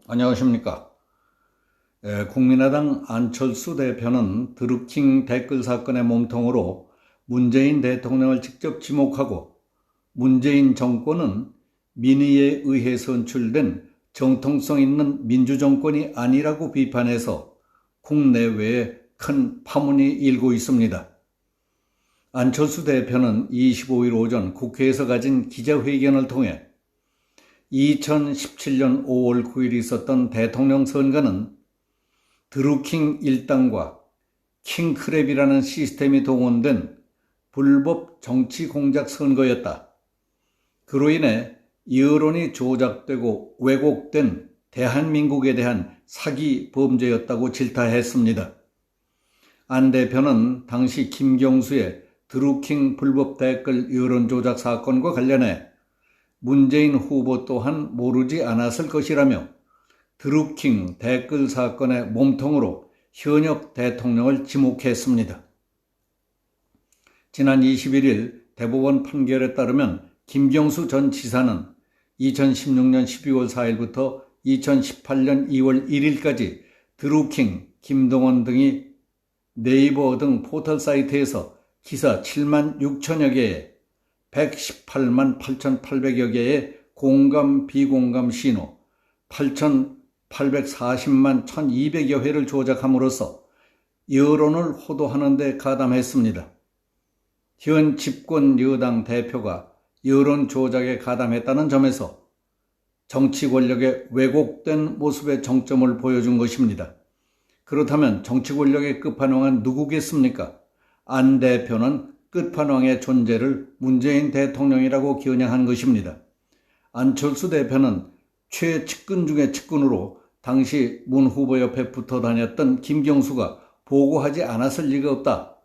안녕하십니까. 국민의당 안철수 대표는 드루킹 댓글 사건의 몸통으로 문재인 대통령을 직접 지목하고 문재인 정권은 민의에 의해 선출된 정통성 있는 민주정권이 아니라고 비판해서 국내외에 큰 파문이 일고 있습니다. 안철수 대표는 25일 오전 국회에서 가진 기자회견을 통해 2017년 5월 9일 있었던 대통령 선거는 드루킹 일당과 킹크랩이라는 시스템이 동원된 불법 정치 공작 선거였다. 그로 인해 여론이 조작되고 왜곡된 대한민국에 대한 사기 범죄였다고 질타했습니다. 안 대표는 당시 김경수의 드루킹 불법 댓글 여론 조작 사건과 관련해 문재인 후보 또한 모르지 않았을 것이라며 드루킹 댓글 사건의 몸통으로 현역 대통령을 지목했습니다. 지난 21일 대법원 판결에 따르면 김경수 전 지사는 2016년 12월 4일부터 2018년 2월 1일까지 드루킹, 김동원 등이 네이버 등 포털 사이트에서 기사 7만 6천여 개에 118만 8,800여 개의 공감, 비공감 신호, 8,840만 1,200여 회를 조작함으로써 여론을 호도하는 데 가담했습니다. 현 집권 여당 대표가 여론 조작에 가담했다는 점에서 정치 권력의 왜곡된 모습의 정점을 보여준 것입니다. 그렇다면 정치 권력의 끝판왕은 누구겠습니까? 안 대표는 끝판왕의 존재를 문재인 대통령이라고 겨냥한 것입니다. 안철수 대표는 최측근 중의 측근으로 당시 문 후보 옆에 붙어 다녔던 김경수가 보고하지 않았을 리가 없다.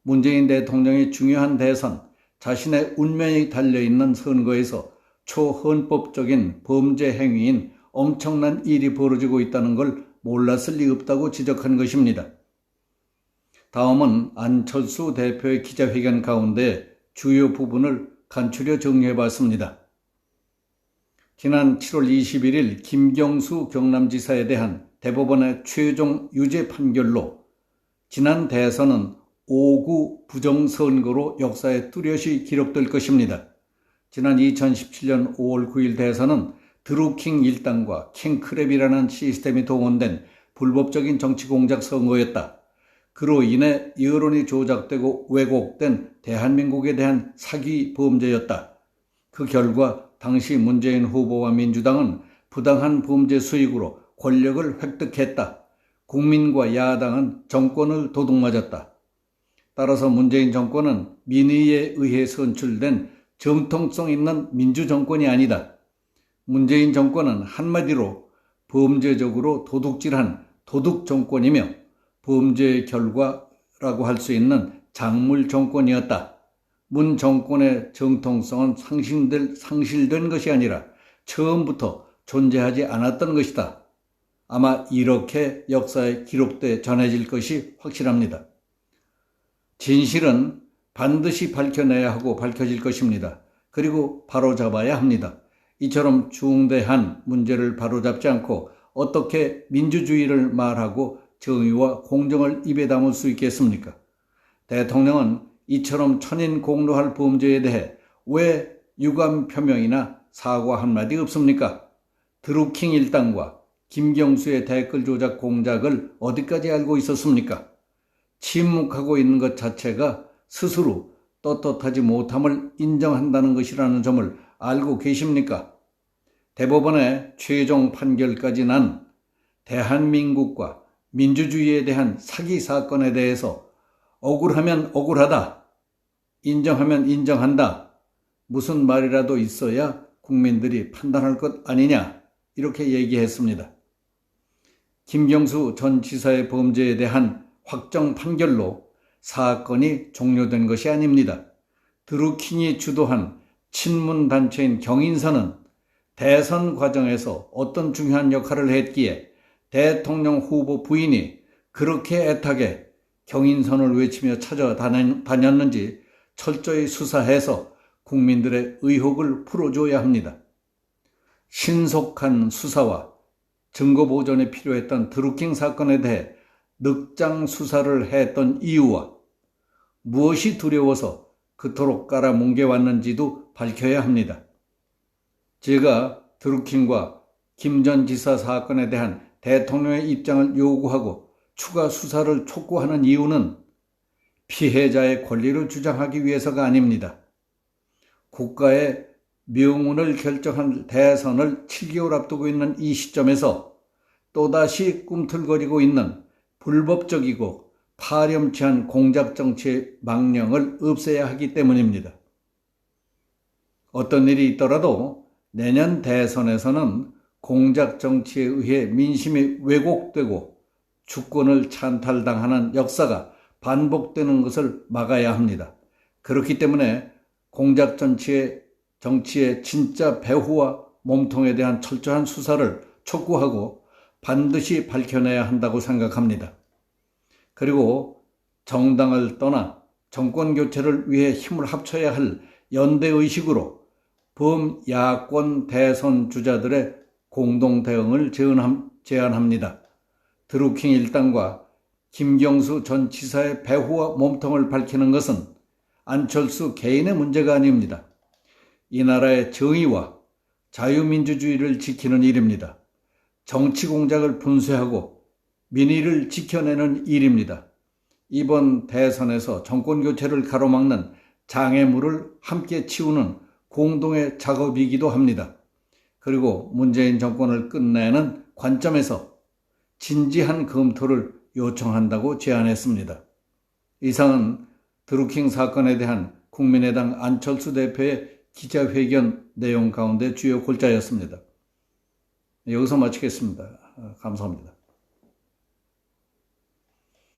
문재인 대통령이 중요한 대선, 자신의 운명이 달려있는 선거에서 초헌법적인 범죄 행위인 엄청난 일이 벌어지고 있다는 걸 몰랐을 리 없다고 지적한 것입니다. 다음은 안철수 대표의 기자회견 가운데 주요 부분을 간추려 정리해봤습니다. 지난 7월 21일 김경수 경남지사에 대한 대법원의 최종 유죄 판결로 지난 대선은 5구 부정선거로 역사에 뚜렷이 기록될 것입니다. 지난 2017년 5월 9일 대선은 드루킹 일당과 킹크랩이라는 시스템이 동원된 불법적인 정치공작 선거였다. 그로 인해 여론이 조작되고 왜곡된 대한민국에 대한 사기 범죄였다. 그 결과 당시 문재인 후보와 민주당은 부당한 범죄 수익으로 권력을 획득했다. 국민과 야당은 정권을 도둑맞았다. 따라서 문재인 정권은 민의에 의해 선출된 정통성 있는 민주정권이 아니다. 문재인 정권은 한마디로 범죄적으로 도둑질한 도둑정권이며 범죄의 결과라고 할 수 있는 작물 정권이었다. 문 정권의 정통성은 상실된 것이 아니라 처음부터 존재하지 않았던 것이다. 아마 이렇게 역사에 기록돼 전해질 것이 확실합니다. 진실은 반드시 밝혀내야 하고 밝혀질 것입니다. 그리고 바로잡아야 합니다. 이처럼 중대한 문제를 바로잡지 않고 어떻게 민주주의를 말하고 정의와 공정을 입에 담을 수 있겠습니까? 대통령은 이처럼 천인공노할 범죄에 대해 왜 유감 표명이나 사과 한마디 없습니까? 드루킹 일당과 김경수의 댓글 조작 공작을 어디까지 알고 있었습니까? 침묵하고 있는 것 자체가 스스로 떳떳하지 못함을 인정한다는 것이라는 점을 알고 계십니까? 대법원의 최종 판결까지 난 대한민국과 민주주의에 대한 사기 사건에 대해서 억울하면 억울하다, 인정하면 인정한다, 무슨 말이라도 있어야 국민들이 판단할 것 아니냐, 이렇게 얘기했습니다. 김경수 전 지사의 범죄에 대한 확정 판결로 사건이 종료된 것이 아닙니다. 드루킹이 주도한 친문단체인 경인선은 대선 과정에서 어떤 중요한 역할을 했기에 대통령 후보 부인이 그렇게 애타게 경인선을 외치며 찾아다녔는지 철저히 수사해서 국민들의 의혹을 풀어줘야 합니다. 신속한 수사와 증거 보존에 필요했던 드루킹 사건에 대해 늑장 수사를 했던 이유와 무엇이 두려워서 그토록 깔아뭉개왔는지도 밝혀야 합니다. 제가 드루킹과 김 전 지사 사건에 대한 대통령의 입장을 요구하고 추가 수사를 촉구하는 이유는 피해자의 권리를 주장하기 위해서가 아닙니다. 국가의 명운을 결정할 대선을 7개월 앞두고 있는 이 시점에서 또다시 꿈틀거리고 있는 불법적이고 파렴치한 공작정치의 망령을 없애야 하기 때문입니다. 어떤 일이 있더라도 내년 대선에서는 공작정치에 의해 민심이 왜곡되고 주권을 찬탈당하는 역사가 반복되는 것을 막아야 합니다. 그렇기 때문에 공작정치의 진짜 배후와 몸통에 대한 철저한 수사를 촉구하고 반드시 밝혀내야 한다고 생각합니다. 그리고 정당을 떠나 정권 교체를 위해 힘을 합쳐야 할 연대의식으로 범야권 대선 주자들의 공동 대응을 제안합니다. 드루킹 일당과 김경수 전 지사의 배후와 몸통을 밝히는 것은 안철수 개인의 문제가 아닙니다. 이 나라의 정의와 자유민주주의를 지키는 일입니다. 정치 공작을 분쇄하고 민의를 지켜내는 일입니다. 이번 대선에서 정권 교체를 가로막는 장애물을 함께 치우는 공동의 작업이기도 합니다. 그리고 문재인 정권을 끝내는 관점에서 진지한 검토를 요청한다고 제안했습니다. 이상은 드루킹 사건에 대한 국민의당 안철수 대표의 기자회견 내용 가운데 주요 골자였습니다. 여기서 마치겠습니다. 감사합니다.